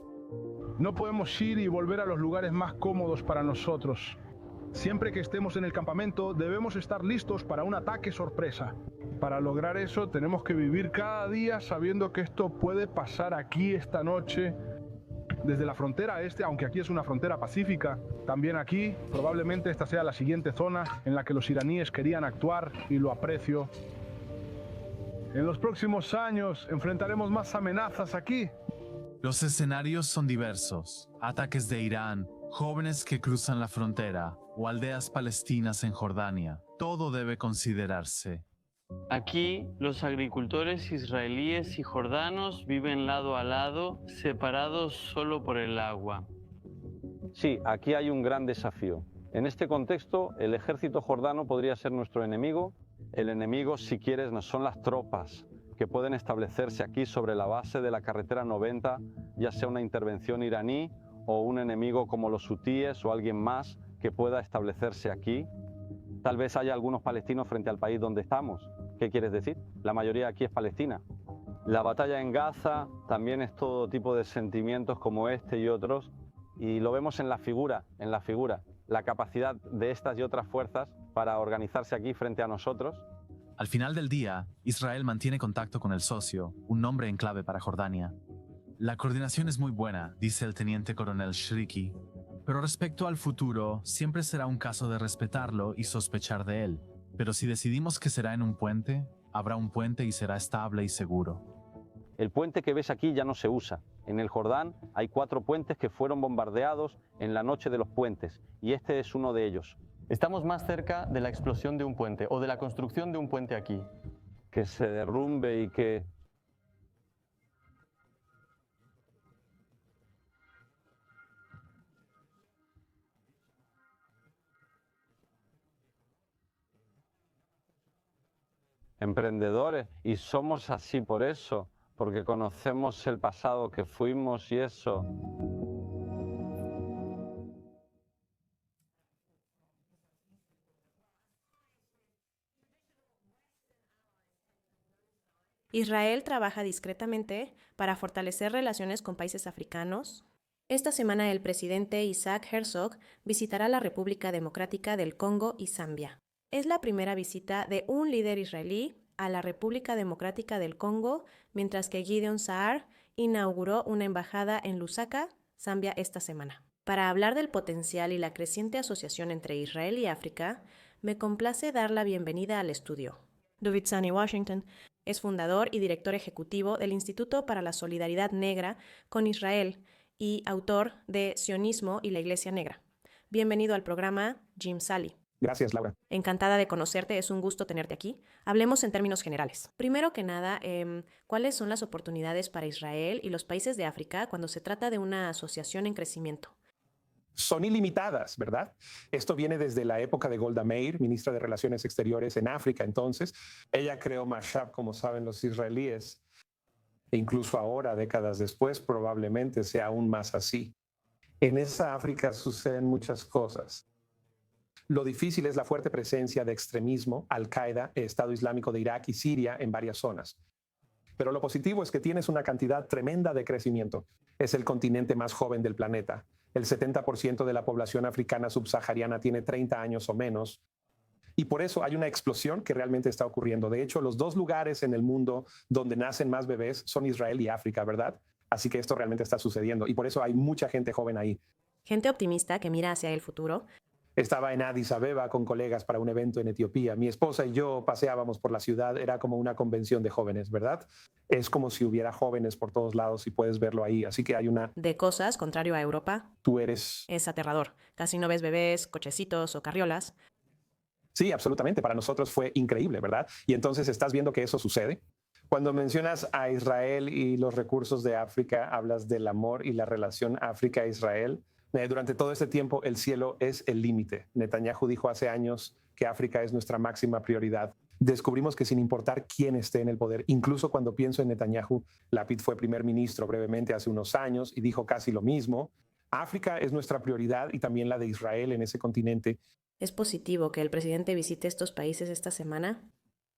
No podemos ir y volver a los lugares más cómodos para nosotros. Siempre que estemos en el campamento, debemos estar listos para un ataque sorpresa. Para lograr eso, tenemos que vivir cada día sabiendo que esto puede pasar aquí esta noche. Desde la frontera este, aunque aquí es una frontera pacífica, también aquí probablemente esta sea la siguiente zona en la que los iraníes querían actuar y lo aprecio. En los próximos años enfrentaremos más amenazas aquí. Los escenarios son diversos. Ataques de Irán, jóvenes que cruzan la frontera o aldeas palestinas en Jordania. Todo debe considerarse. Aquí, los agricultores israelíes y jordanos viven lado a lado, separados solo por el agua. Sí, aquí hay un gran desafío. En este contexto, el ejército jordano podría ser nuestro enemigo. El enemigo, si quieres, no son las tropas que pueden establecerse aquí sobre la base de la carretera 90, ya sea una intervención iraní o un enemigo como los hutíes o alguien más que pueda establecerse aquí. Tal vez haya algunos palestinos frente al país donde estamos. ¿Qué quieres decir? La mayoría aquí es palestina. La batalla en Gaza también es todo tipo de sentimientos como este y otros, y lo vemos en la figura, la capacidad de estas y otras fuerzas para organizarse aquí frente a nosotros. Al final del día, Israel mantiene contacto con el socio, un nombre en clave para Jordania. La coordinación es muy buena, dice el teniente coronel Shriki, pero respecto al futuro, siempre será un caso de respetarlo y sospechar de él. Pero si decidimos que será en un puente, habrá un puente y será estable y seguro. El puente que ves aquí ya no se usa. En el Jordán hay 4 puentes que fueron bombardeados en la noche de los puentes, y este es uno de ellos. Estamos más cerca de la explosión de un puente o de la construcción de un puente aquí. Que se derrumbe y que... Emprendedores, y somos así por eso, porque conocemos el pasado que fuimos y eso. Israel trabaja discretamente para fortalecer relaciones con países africanos. Esta semana el presidente Isaac Herzog visitará la República Democrática del Congo y Zambia. Es la primera visita de un líder israelí a la República Democrática del Congo, mientras que Gideon Saar inauguró una embajada en Lusaka, Zambia, esta semana. Para hablar del potencial y la creciente asociación entre Israel y África, me complace dar la bienvenida al estudio. David Sani, Washington. Es fundador y director ejecutivo del Instituto para la Solidaridad Negra con Israel y autor de Sionismo y la Iglesia Negra. Bienvenido al programa, Jim Sally. Gracias, Laura. Encantada de conocerte, es un gusto tenerte aquí. Hablemos en términos generales. Primero que nada, ¿cuáles son las oportunidades para Israel y los países de África cuando se trata de una asociación en crecimiento? Son ilimitadas, ¿verdad? Esto viene desde la época de Golda Meir, ministra de Relaciones Exteriores en África. Entonces, ella creó Mashab, como saben los israelíes. E incluso ahora, décadas después, probablemente sea aún más así. En esa África suceden muchas cosas. Lo difícil es la fuerte presencia de extremismo, Al-Qaeda, Estado Islámico de Irak y Siria en varias zonas. Pero lo positivo es que tienes una cantidad tremenda de crecimiento. Es el continente más joven del planeta. El 70% de la población africana subsahariana tiene 30 años o menos. Y por eso hay una explosión que realmente está ocurriendo. De hecho, los dos lugares en el mundo donde nacen más bebés son Israel y África, ¿verdad? Así que esto realmente está sucediendo. Y por eso hay mucha gente joven ahí. Gente optimista que mira hacia el futuro. Estaba en Addis Abeba con colegas para un evento en Etiopía. Mi esposa y yo paseábamos por la ciudad. Era como una convención de jóvenes, ¿verdad? Es como si hubiera jóvenes por todos lados y puedes verlo ahí. Así que hay una... De cosas, contrario a Europa. Tú eres... Es aterrador. Casi no ves bebés, cochecitos o carriolas. Sí, absolutamente. Para nosotros fue increíble, ¿verdad? Y entonces estás viendo que eso sucede. Cuando mencionas a Israel y los recursos de África, hablas del amor y la relación África-Israel. Durante todo este tiempo, el cielo es el límite. Netanyahu dijo hace años que África es nuestra máxima prioridad. Descubrimos que sin importar quién esté en el poder, incluso cuando pienso en Netanyahu, Lapid fue primer ministro brevemente hace unos años y dijo casi lo mismo. África es nuestra prioridad y también la de Israel en ese continente. ¿Es positivo que el presidente visite estos países esta semana?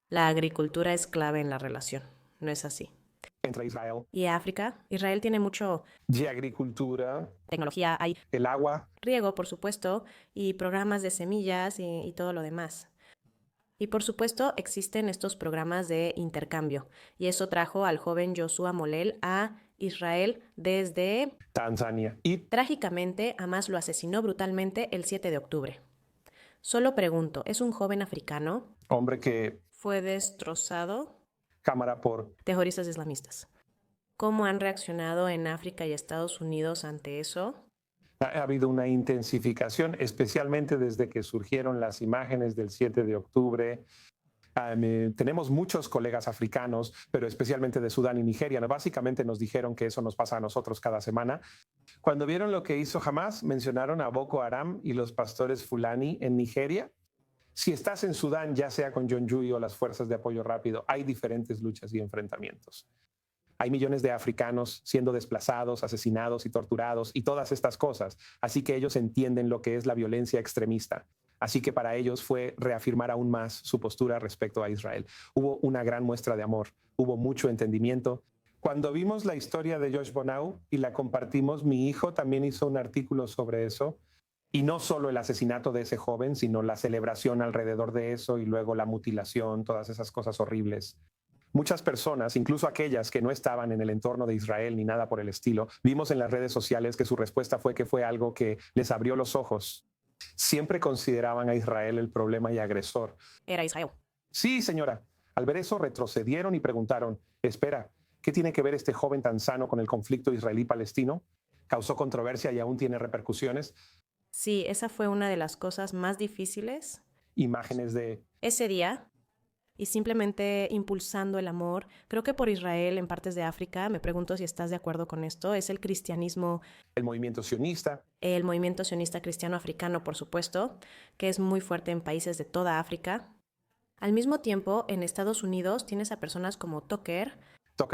La agricultura es clave en la relación, ¿no es así? Entre Israel y África. Israel tiene mucho de agricultura, tecnología, hay el agua, riego, por supuesto, y programas de semillas y todo lo demás. Y por supuesto existen estos programas de intercambio, y eso trajo al joven Joshua Molel a Israel desde Tanzania. Y trágicamente Hamas lo asesinó brutalmente el 7 de octubre. Solo pregunto, ¿es un joven africano? Hombre que fue destrozado cámara por terroristas islamistas. ¿Cómo han reaccionado en África y Estados Unidos ante eso? Ha habido una intensificación, especialmente desde que surgieron las imágenes del 7 de octubre. Tenemos muchos colegas africanos, pero especialmente de Sudán y Nigeria. Básicamente nos dijeron que eso nos pasa a nosotros cada semana. Cuando vieron lo que hizo Hamas, mencionaron a Boko Haram y los pastores Fulani en Nigeria. Si estás en Sudán, ya sea con John Dewey o las fuerzas de apoyo rápido, hay diferentes luchas y enfrentamientos. Hay millones de africanos siendo desplazados, asesinados y torturados y todas estas cosas. Así que ellos entienden lo que es la violencia extremista. Así que para ellos fue reafirmar aún más su postura respecto a Israel. Hubo una gran muestra de amor, hubo mucho entendimiento. Cuando vimos la historia de Josh Bonau y la compartimos, mi hijo también hizo un artículo sobre eso. Y no solo el asesinato de ese joven, sino la celebración alrededor de eso y luego la mutilación, todas esas cosas horribles. Muchas personas, incluso aquellas que no estaban en el entorno de Israel ni nada por el estilo, vimos en las redes sociales que su respuesta fue que fue algo que les abrió los ojos. Siempre consideraban a Israel el problema y agresor. Era Israel. Sí, señora. Al ver eso, retrocedieron y preguntaron, espera, ¿qué tiene que ver este joven tan sano con el conflicto israelí-palestino? ¿Causó controversia y aún tiene repercusiones? Sí, esa fue una de las cosas más difíciles. Imágenes de ese día y simplemente impulsando el amor. Creo que por Israel, en partes de África, me pregunto si estás de acuerdo con esto, es el cristianismo. El movimiento sionista. El movimiento sionista cristiano africano, por supuesto, que es muy fuerte en países de toda África. Al mismo tiempo, en Estados Unidos tienes a personas como Tucker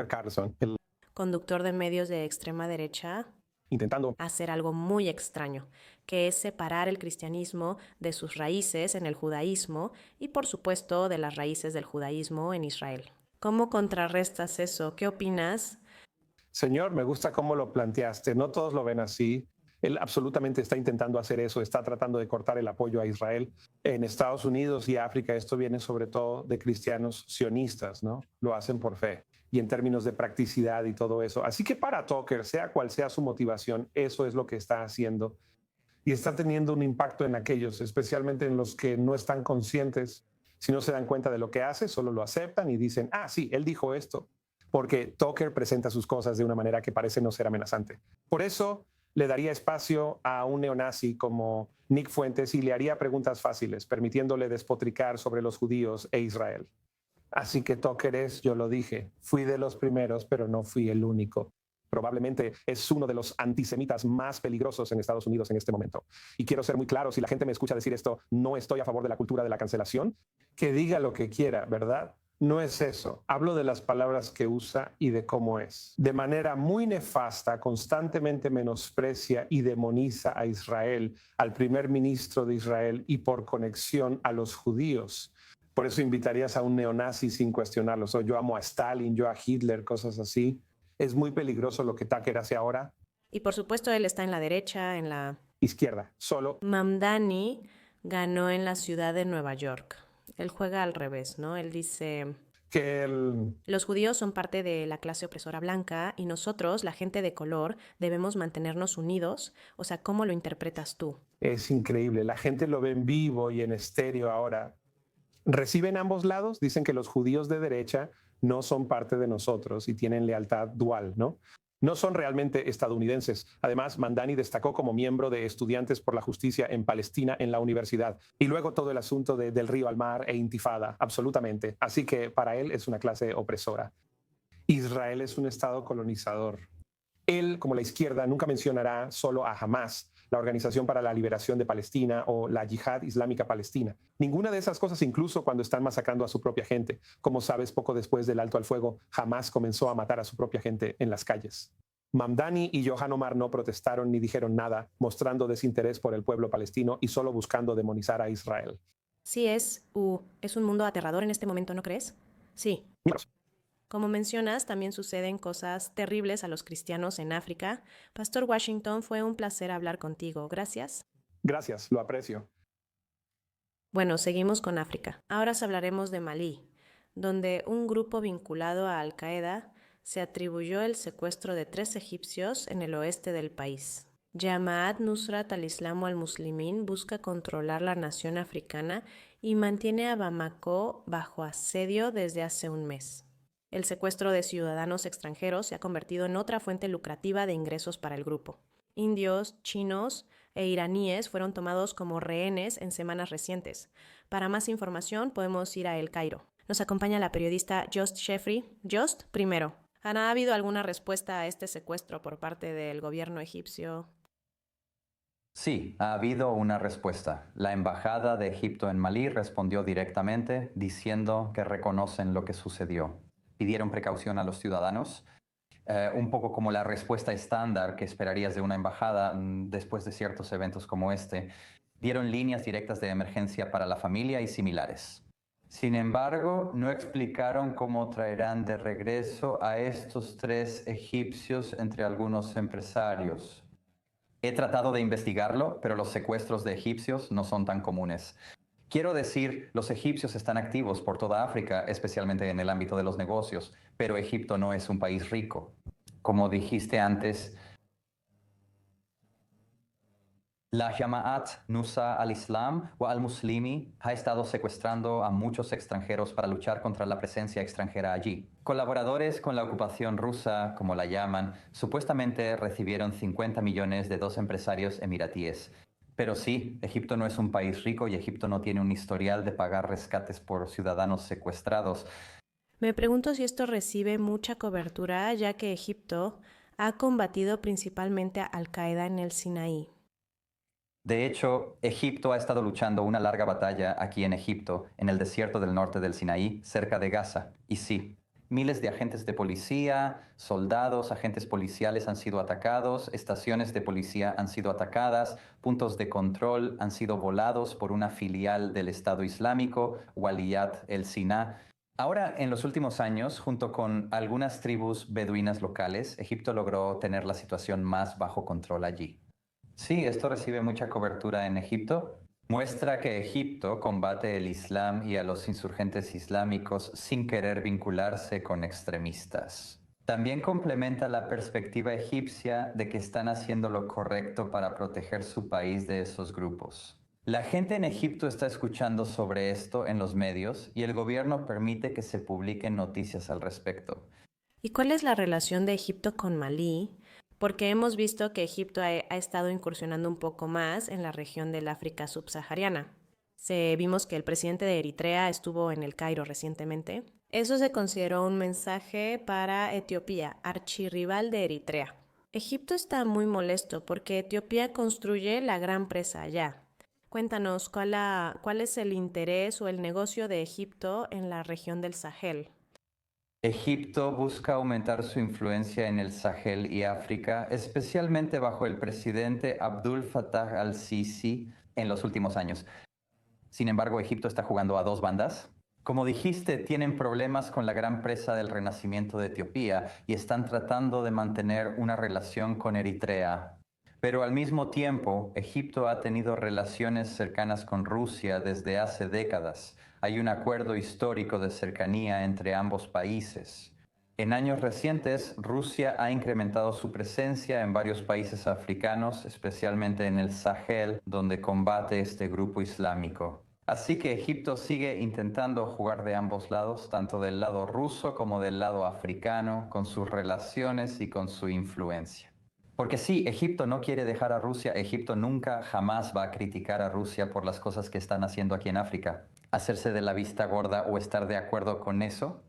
Carlson, el conductor de medios de extrema derecha, intentando hacer algo muy extraño, que es separar el cristianismo de sus raíces en el judaísmo y, por supuesto, de las raíces del judaísmo en Israel. ¿Cómo contrarrestas eso? ¿Qué opinas? Señor, me gusta cómo lo planteaste. No todos lo ven así. Él absolutamente está intentando hacer eso, está tratando de cortar el apoyo a Israel. En Estados Unidos y África esto viene sobre todo de cristianos sionistas, ¿no? Lo hacen por fe y en términos de practicidad y todo eso. Así que para Tucker, sea cual sea su motivación, eso es lo que está haciendo. Y está teniendo un impacto en aquellos, especialmente en los que no están conscientes Si no se dan cuenta de lo que hace, solo lo aceptan y dicen, ah, sí, él dijo esto, porque Tucker presenta sus cosas de una manera que parece no ser amenazante. Por eso le daría espacio a un neonazi como Nick Fuentes y le haría preguntas fáciles, permitiéndole despotricar sobre los judíos e Israel. Así que Tucker es, yo lo dije, fui de los primeros, pero no fui el único. Probablemente es uno de los antisemitas más peligrosos en Estados Unidos en este momento. Y quiero ser muy claro, si la gente me escucha decir esto, no estoy a favor de la cultura de la cancelación, que diga lo que quiera, ¿verdad? No es eso. Hablo de las palabras que usa y de cómo es. De manera muy nefasta, constantemente menosprecia y demoniza a Israel, al primer ministro de Israel y por conexión a los judíos. Por eso invitarías a un neonazi sin cuestionarlo. So, yo amo a Stalin, yo a Hitler, cosas así. Es muy peligroso lo que Tucker hace ahora. Y por supuesto él está en la derecha, en la izquierda, solo. Mamdani ganó en la ciudad de Nueva York. Él juega al revés, ¿no? Él dice que los judíos son parte de la clase opresora blanca y nosotros, la gente de color, debemos mantenernos unidos. O sea, ¿cómo lo interpretas tú? Es increíble. La gente lo ve en vivo y en estéreo ahora. Reciben ambos lados. Dicen que los judíos de derecha no son parte de nosotros y tienen lealtad dual, ¿no? No son realmente estadounidenses. Además, Mamdani destacó como miembro de Estudiantes por la Justicia en Palestina en la universidad. Y luego todo el asunto del río al mar e intifada, absolutamente. Así que para él es una clase opresora. Israel es un estado colonizador. Él, como la izquierda, nunca mencionará solo a Hamas, la Organización para la Liberación de Palestina o la Yihad Islámica Palestina. Ninguna de esas cosas, incluso cuando están masacrando a su propia gente. Como sabes, poco después del alto al fuego, Hamas comenzó a matar a su propia gente en las calles. Mamdani y Johan Omar no protestaron ni dijeron nada, mostrando desinterés por el pueblo palestino y solo buscando demonizar a Israel. Sí, es un mundo aterrador en este momento, ¿no crees? Sí. Como mencionas, también suceden cosas terribles a los cristianos en África. Pastor Washington, fue un placer hablar contigo. Gracias. Gracias, lo aprecio. Bueno, seguimos con África. Ahora hablaremos de Malí, donde un grupo vinculado a Al-Qaeda se atribuyó el secuestro de 3 egipcios en el oeste del país. Jamaat Nusrat al-Islam al-Muslimin busca controlar la nación africana y mantiene a Bamako bajo asedio desde hace un mes. El secuestro de ciudadanos extranjeros se ha convertido en otra fuente lucrativa de ingresos para el grupo. Indios, chinos e iraníes fueron tomados como rehenes en semanas recientes. Para más información podemos ir a El Cairo. Nos acompaña la periodista Jost Shefri. Jost, primero, ¿ha habido alguna respuesta a este secuestro por parte del gobierno egipcio? Sí, ha habido una respuesta. La embajada de Egipto en Malí respondió directamente diciendo que reconocen lo que sucedió. Pidieron precaución a los ciudadanos, un poco como la respuesta estándar que esperarías de una embajada después de ciertos eventos como este. Dieron líneas directas de emergencia para la familia y similares. Sin embargo, no explicaron cómo traerán de regreso a estos 3 egipcios entre algunos empresarios. He tratado de investigarlo, pero los secuestros de egipcios no son tan comunes. Quiero decir, los egipcios están activos por toda África, especialmente en el ámbito de los negocios, pero Egipto no es un país rico. Como dijiste antes, la Jamaat Nusrat al-Islam o al-Muslimi ha estado secuestrando a muchos extranjeros para luchar contra la presencia extranjera allí. Colaboradores con la ocupación rusa, como la llaman, supuestamente recibieron 50 millones de 2 empresarios emiratíes. Pero sí, Egipto no es un país rico y Egipto no tiene un historial de pagar rescates por ciudadanos secuestrados. Me pregunto si esto recibe mucha cobertura, ya que Egipto ha combatido principalmente a Al-Qaeda en el Sinaí. De hecho, Egipto ha estado luchando una larga batalla aquí en Egipto, en el desierto del norte del Sinaí, cerca de Gaza. Y sí, miles de agentes de policía, soldados, agentes policiales han sido atacados, estaciones de policía han sido atacadas, puntos de control han sido volados por una filial del Estado Islámico, Waliyat el-Sina. Ahora, en los últimos años, junto con algunas tribus beduinas locales, Egipto logró tener la situación más bajo control allí. Sí, esto recibe mucha cobertura en Egipto. Muestra que Egipto combate el Islam y a los insurgentes islámicos sin querer vincularse con extremistas. También complementa la perspectiva egipcia de que están haciendo lo correcto para proteger su país de esos grupos. La gente en Egipto está escuchando sobre esto en los medios y el gobierno permite que se publiquen noticias al respecto. ¿Y cuál es la relación de Egipto con Malí? Porque hemos visto que Egipto ha estado incursionando un poco más en la región del África subsahariana. Vimos que el presidente de Eritrea estuvo en el Cairo recientemente. Eso se consideró un mensaje para Etiopía, archirrival de Eritrea. Egipto está muy molesto porque Etiopía construye la gran presa allá. Cuéntanos, ¿cuál es el interés o el negocio de Egipto en la región del Sahel? Egipto busca aumentar su influencia en el Sahel y África, especialmente bajo el presidente Abdul Fattah al-Sisi en los últimos años. Sin embargo, Egipto está jugando a dos bandas. Como dijiste, tienen problemas con la gran presa del renacimiento de Etiopía y están tratando de mantener una relación con Eritrea. Pero al mismo tiempo, Egipto ha tenido relaciones cercanas con Rusia desde hace décadas. Hay un acuerdo histórico de cercanía entre ambos países. En años recientes, Rusia ha incrementado su presencia en varios países africanos, especialmente en el Sahel, donde combate este grupo islámico. Así que Egipto sigue intentando jugar de ambos lados, tanto del lado ruso como del lado africano, con sus relaciones y con su influencia. Porque sí, Egipto no quiere dejar a Rusia. Egipto nunca, jamás va a criticar a Rusia por las cosas que están haciendo aquí en África. Hacerse de la vista gorda o estar de acuerdo con eso.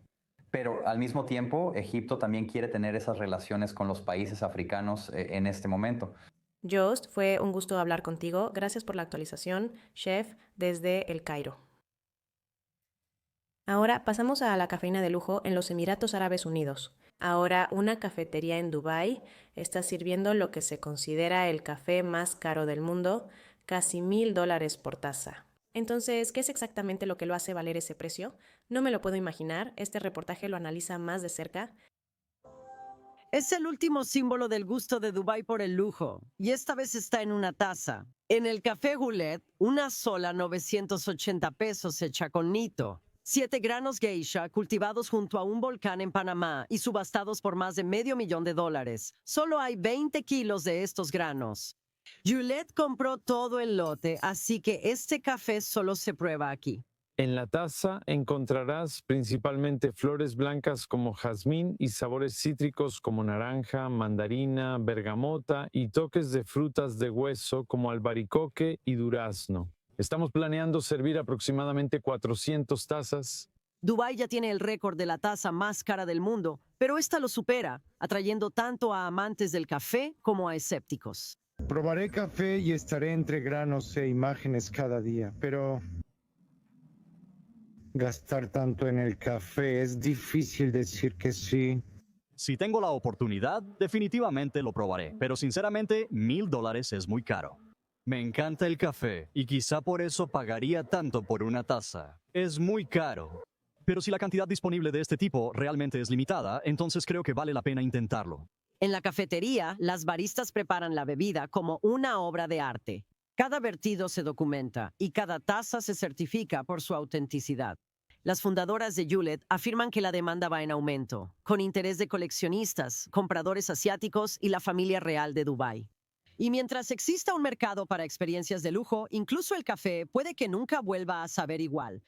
Pero al mismo tiempo, Egipto también quiere tener esas relaciones con los países africanos en este momento. Jost, fue un gusto hablar contigo. Gracias por la actualización, chef, desde el Cairo. Ahora pasamos a la cafeína de lujo en los Emiratos Árabes Unidos. Ahora una cafetería en Dubái está sirviendo lo que se considera el café más caro del mundo, casi $1,000 por taza. Entonces, ¿qué es exactamente lo que lo hace valer ese precio? No me lo puedo imaginar. Este reportaje lo analiza más de cerca. Es el último símbolo del gusto de Dubái por el lujo, y esta vez está en una taza. En el Café Goulet, una sola 980 pesos hecha con nito. 7 granos geisha cultivados junto a un volcán en Panamá y subastados por más de $500,000. Solo hay 20 kilos de estos granos. Juliette compró todo el lote, así que este café solo se prueba aquí. En la taza encontrarás principalmente flores blancas como jazmín y sabores cítricos como naranja, mandarina, bergamota y toques de frutas de hueso como albaricoque y durazno. Estamos planeando servir aproximadamente 400 tazas. Dubái ya tiene el récord de la taza más cara del mundo, pero esta lo supera, atrayendo tanto a amantes del café como a escépticos. Probaré café y estaré entre granos e imágenes cada día, pero gastar tanto en el café es difícil decir que sí. Si tengo la oportunidad, definitivamente lo probaré, pero sinceramente, $1,000 es muy caro. Me encanta el café y quizá por eso pagaría tanto por una taza. Es muy caro. Pero si la cantidad disponible de este tipo realmente es limitada, entonces creo que vale la pena intentarlo. En la cafetería, las baristas preparan la bebida como una obra de arte. Cada vertido se documenta y cada taza se certifica por su autenticidad. Las fundadoras de Juliette afirman que la demanda va en aumento, con interés de coleccionistas, compradores asiáticos y la familia real de Dubái. Y mientras exista un mercado para experiencias de lujo, incluso el café puede que nunca vuelva a saber igual.